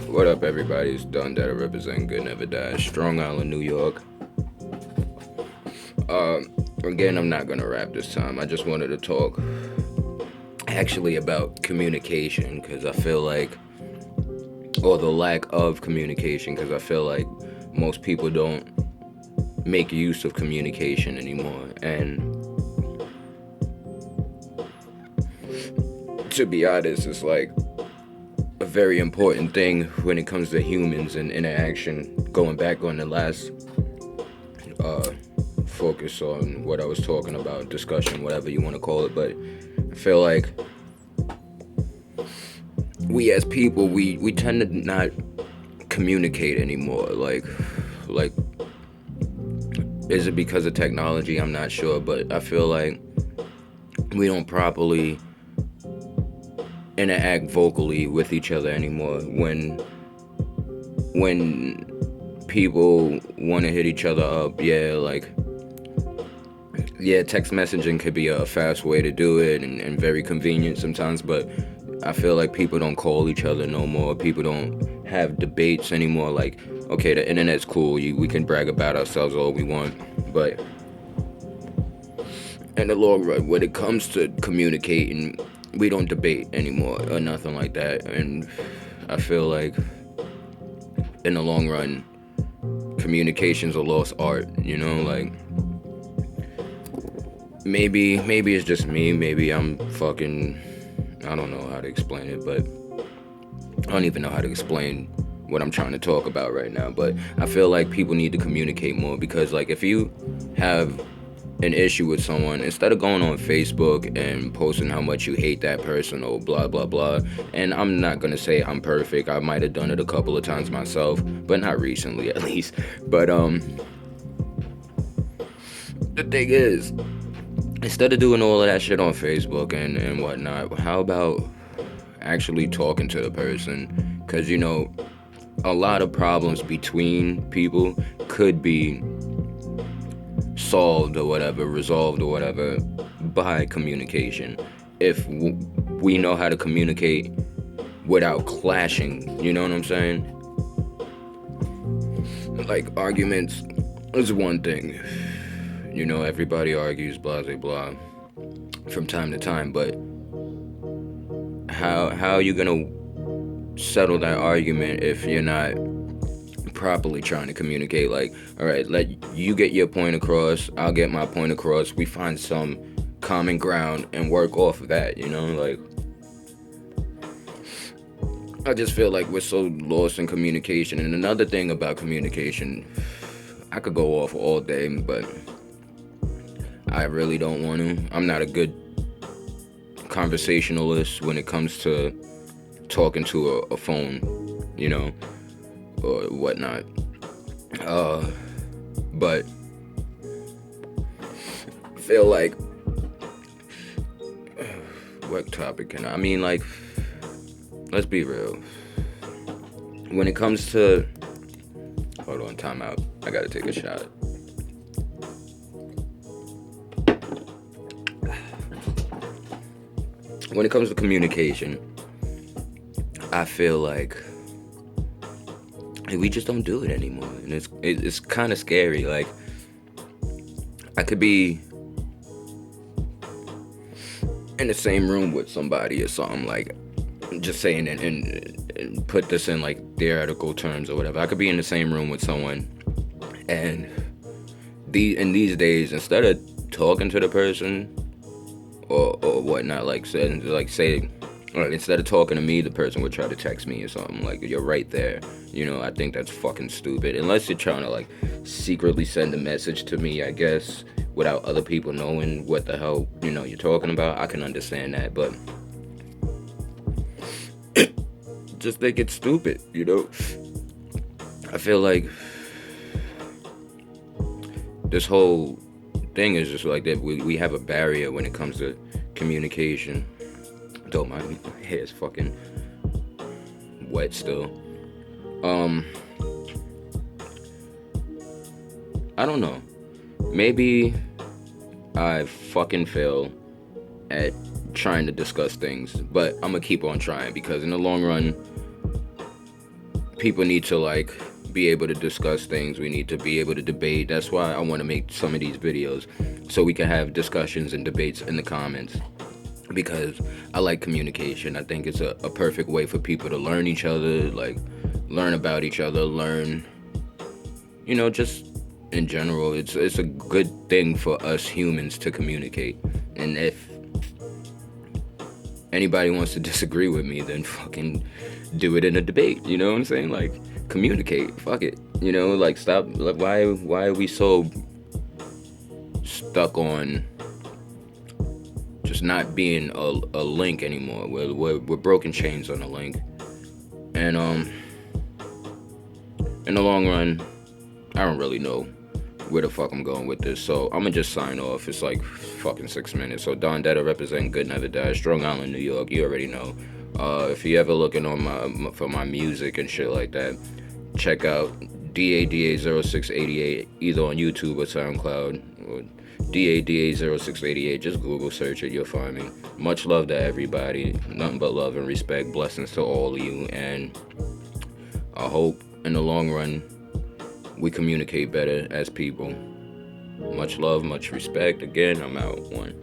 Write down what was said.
What up, everybody? It's Dada representing Good Never Dies, Strong Island, New York. Again, I'm not gonna rap this time. I just wanted to talk actually about communication because I feel like, or the lack of communication, because I feel like most people don't make use of communication anymore. And to be honest, it's like a very important thing when it comes to humans and interaction. Going back on the last focus on what I was talking about, discussion, whatever you want to call it, but I feel like we as people, we tend to not communicate anymore. Like, is it because of technology? I'm not sure, but I feel like we don't properly interact vocally with each other anymore. When people want to hit each other up, text messaging could be a fast way to do it and very convenient sometimes, but I feel like people don't call each other no more. People don't have debates anymore. Like, okay, the internet's cool. We can brag about ourselves all we want, but in the long run, when it comes to communicating, we don't debate anymore or nothing like that. And I feel like in the long run, communication's a lost art, like maybe it's just me, maybe I'm fucking, I don't know how to explain it, but I don't even know how to explain what I'm trying to talk about right now. But I feel like people need to communicate more, because like if you have an issue with someone, instead of going on Facebook and posting how much you hate that person or blah blah blah, and I'm not gonna say I'm perfect, I might have done it a couple of times myself, but not recently at least. But the thing is, instead of doing all of that shit on Facebook and whatnot, how about actually talking to the person? Because a lot of problems between people could be solved or whatever, resolved or whatever, by communication. If we know how to communicate without clashing, you know what I'm saying? Like, arguments is one thing. Everybody argues, blah, blah, blah, from time to time, but how are you gonna settle that argument if you're not properly trying to communicate? Like, all right, let you get your point across, I'll get my point across, we find some common ground and work off of that, like, I just feel like we're so lost in communication. And another thing about communication, I could go off all day, but I really don't want to. I'm not a good conversationalist when it comes to talking to a phone, or whatnot. But I feel like, what topic can I mean, like, let's be real. When it comes to, hold on, time out. I gotta take a shot. When it comes to communication, I feel like we just don't do it anymore, and it's kind of scary. Like, I could be in the same room with somebody or something, like, just saying it and put this in like theoretical terms or whatever. I could be in the same room with someone, and in these days, instead of talking to the person or whatnot, instead of talking to me, the person would try to text me or something. Like, you're right there. I think that's fucking stupid. Unless you're trying to like secretly send a message to me, I guess, without other people knowing what the hell you're talking about. I can understand that, but just think it's stupid. I feel like this whole thing is just like that. We have a barrier when it comes to communication. Don't mind, my hair is fucking wet still. I don't know. Maybe I fucking fail at trying to discuss things, but I'm gonna keep on trying, because in the long run, people need to like be able to discuss things. We need to be able to debate. That's why I want to make some of these videos so we can have discussions and debates in the comments, because I like communication. I think it's a perfect way for people to learn each other, like learn about each other, learn, just in general. It's a good thing for us humans to communicate. And if anybody wants to disagree with me, then fucking do it in a debate. You know what I'm saying? Like, communicate. Fuck it. Like, stop. Like, why are we so stuck on just not being a link anymore? We're broken chains on a link. And in the long run, I don't really know where the fuck I'm going with this, so I'm gonna just sign off. It's like fucking 6 minutes. So Dada representing Good Never Die, Strong Island, New York. You already know. If you ever looking on for my music and shit like that, check out DADA0688 either on YouTube or SoundCloud, or DADA0688. Just Google search it, you'll find me. Much love to everybody. Nothing but love and respect. Blessings to all of you, and I hope in the long run we communicate better as people. Much love, much respect. Again, I'm out. One.